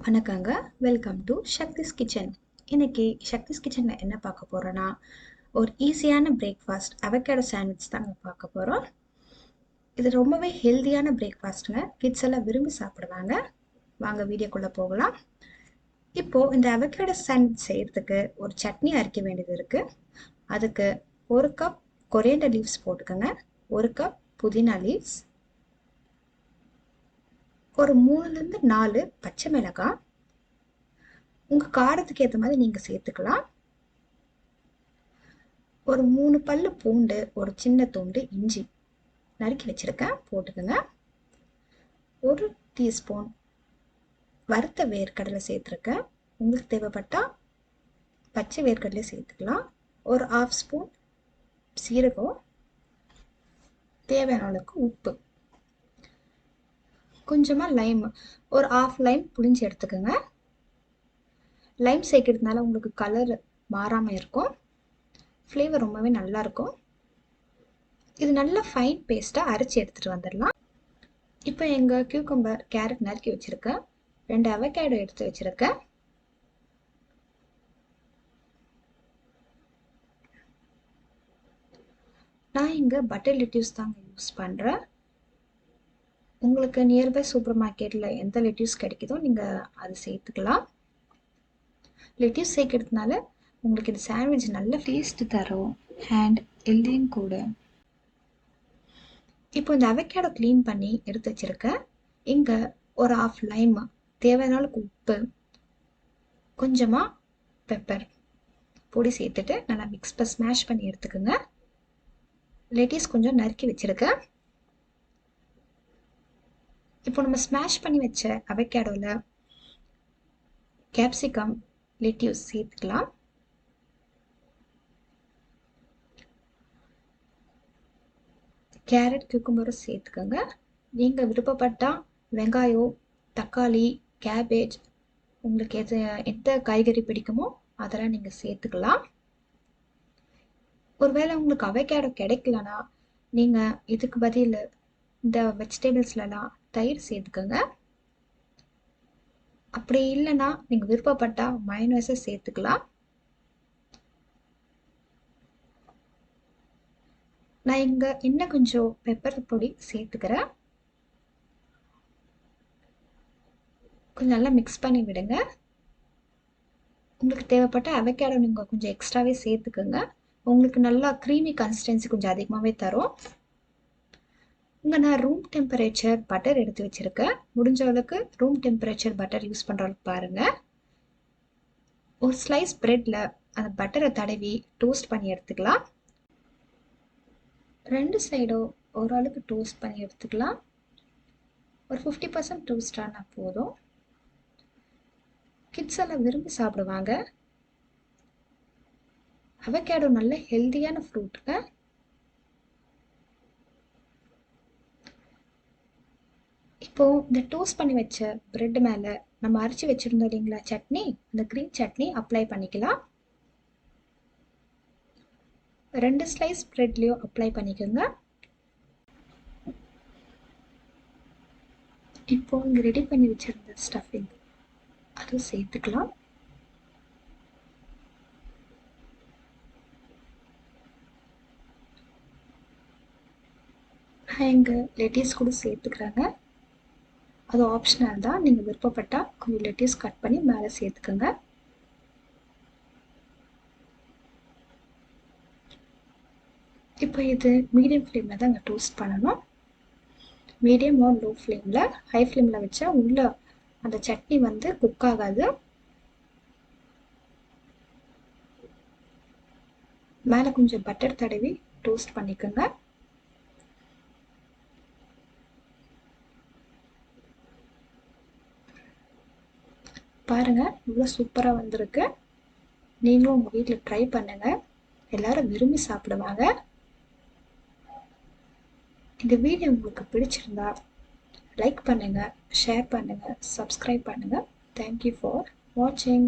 வணக்கங்க. Welcome to Sakthi's kitchen. இன்னைக்கு சக்திஸ் கிச்சனில் என்ன பார்க்க போகிறோன்னா, ஒரு ஈஸியான பிரேக்ஃபாஸ்ட் அவகேடோ சாண்ட்விச் தாங்க பார்க்க போகிறோம். இது ரொம்பவே ஹெல்தியான பிரேக்ஃபாஸ்ட்டுங்க. கிட்ஸ் எல்லாம் விரும்பி சாப்பிடுவாங்க. வாங்க வீடியோக்குள்ளே போகலாம். இப்போது இந்த அவகேடோ சாண்ட்விச் செய்கிறதுக்கு ஒரு சட்னி அரைக்க வேண்டியது இருக்குது. அதுக்கு 1 கப் கொரியண்டர் லீவ்ஸ் போட்டுக்கோங்க, 1 கப் புதினா லீவ்ஸ், ஒரு 3லேருந்து 4 பச்சை மிளகாய், உங்கள் காரத்துக்கு ஏற்ற மாதிரி நீங்கள் சேர்த்துக்கலாம். ஒரு 3 பல்லு பூண்டு, ஒரு சின்ன துண்டு இஞ்சி நறுக்கி வச்சுருக்கேன், போட்டுக்கோங்க. 1 டீஸ்பூன் வறுத்த வேர்க்கடலை சேர்த்துருக்கேன். உங்களுக்கு தேவைப்பட்டால் பச்சை வேர்க்கடலை சேர்த்துக்கலாம். ஒரு 1/2 ஸ்பூன் சீரகம், தேவையான அளவுக்கு உப்பு, கொஞ்சமாக லைம், ஒரு 1/2 லைம் புளிஞ்சு எடுத்துக்கோங்க. லைம் சேர்க்கறதுனால உங்களுக்கு கலர் மாறாமல் இருக்கும், ஃப்ளேவர் ரொம்பவே நல்லாயிருக்கும். இது நல்லா ஃபைன் பேஸ்ட்டாக அரைச்சி எடுத்துகிட்டு வந்துடலாம். இப்போ எங்கள் கியூக்கம்பர், கேரட் நறுக்கி வச்சுருக்கேன், 2 அவகேடோ எடுத்து வச்சுருக்கேன். நான் இங்கே பட்டர் லெட்யூஸ் தாங்க யூஸ் பண்ணுறேன். உங்களுக்கு நியர்பை சூப்பர் மார்க்கெட்டில் எந்த லெட்யூஸ் கிடைக்குதோ நீங்கள் அதை சேர்த்துக்கலாம். லெட்யூஸ் சேர்க்கறதுனால உங்களுக்கு இந்த சாண்ட்விச் நல்ல டேஸ்ட் தரும் அண்ட் ஹெல்தியும் கூட. இப்போ இந்த அவகேடோ க்ளீன் பண்ணி எடுத்து வச்சுருக்கேன். இங்கே ஒரு 1/2 லைம், தேவையான அளவுக்கு உப்பு, கொஞ்சமாக பெப்பர் பொடி சேர்த்துட்டு நல்லா ஸ்மாஷ் பண்ணி எடுத்துக்கோங்க. லெட்யூஸ் கொஞ்சம் நறுக்கி வச்சுருக்கேன். இப்போ நம்ம ஸ்மாஷ் பண்ணி வச்ச அவகேடோவில் கேப்சிகம், லெட்யூஸ் சேர்த்துக்கலாம். கேரட், கியூக்கம்பரும் சேர்த்துக்கோங்க. நீங்கள் விருப்பப்பட்டால் வெங்காயம், தக்காளி, கேபேஜ், உங்களுக்கு எந்த காய்கறி பிடிக்குமோ அதெல்லாம் நீங்கள் சேர்த்துக்கலாம். ஒருவேளை உங்களுக்கு அவகேடோ கிடைக்கலனா நீங்கள் இதுக்கு பதில் இந்த வெஜிடபிள்ஸ்லாம் தயிர் சேர்த்துக்கோங்க. அப்படி இல்லைன்னா நீங்கள் விருப்பப்பட்டால் மயோனைஸை சேர்த்துக்கலாம். நான் இங்கே இன்னும் கொஞ்சம் பெப்பர் பொடி சேர்த்துக்கிறேன். கொஞ்சம் நல்லா மிக்ஸ் பண்ணி விடுங்க. உங்களுக்கு தேவைப்பட்ட அவகேடோ நீங்கள் கொஞ்சம் எக்ஸ்ட்ராவே சேர்த்துக்குங்க. உங்களுக்கு நல்லா க்ரீமி கன்சிஸ்டன்சி கொஞ்சம் அதிகமாகவே தரும். இங்கே நான் ரூம் டெம்பரேச்சர் பட்டர் எடுத்து வச்சுருக்கேன். முடிஞ்ச அளவுக்கு ரூம் டெம்பரேச்சர் பட்டர் யூஸ் பண்ணுற அளவுக்கு பாருங்கள். ஒரு ஸ்லைஸ் ப்ரெட்டில் அந்த பட்டரை தடவி டோஸ்ட் பண்ணி எடுத்துக்கலாம். 2 சைடும் ஓரளவுக்கு டோஸ்ட் பண்ணி எடுத்துக்கலாம். ஒரு 50% டோஸ்ட் ஆனால் போதும். கிட்ஸ் எல்லாம் விரும்பி சாப்பிடுவாங்க. அவகேடோ நல்ல ஹெல்தியான ஃப்ரூட்டுங்க. இப்போது இந்த டோஸ்ட் பண்ணி வச்ச ப்ரெட் மேலே நம்ம அரைச்சி வச்சுருந்தோம் இல்லைங்களா சட்னி, இந்த க்ரீன் சட்னி அப்ளை பண்ணிக்கலாம். 2 ஸ்லைஸ் ப்ரெட்லேயும் அப்ளை பண்ணிக்கோங்க. இப்போ இங்கே ரெடி பண்ணி வச்சுருந்த ஸ்டஃபிங் அதுவும் சேர்த்துக்கலாம். நான் இங்கே லெட்யூஸ் கூட சேர்த்துக்கிறாங்க. அது ஆப்ஷனல் தான், நீங்கள் விருப்பப்பட்டால் கொஞ்சம் லெட்யூஸ் கட் பண்ணி மேலே சேர்த்துக்கோங்க. இப்போ இது மீடியம் ஃப்ளேமில் தான் இங்கே டோஸ்ட் பண்ணணும். மீடியம் ஆர் லோ ஃப்ளேமில். ஹை ஃப்ளேமில் வச்சா உள்ள அந்த சட்னி வந்து குக் ஆகாது. மேலே கொஞ்சம் பட்டர் தடவி டோஸ்ட் பண்ணிக்கோங்க. பாருங்கள் இவ்வளோ சூப்பராக வந்திருக்கு. நீங்களும் உங்கள் வீட்டில் ட்ரை பண்ணுங்கள், எல்லோரும் விரும்பி சாப்பிடுவாங்க. இந்த வீடியோ உங்களுக்கு பிடிச்சிருந்தா லைக் பண்ணுங்கள், ஷேர் பண்ணுங்கள், சப்ஸ்கிரைப் பண்ணுங்கள். தேங்க்யூ ஃபார் வாட்சிங்.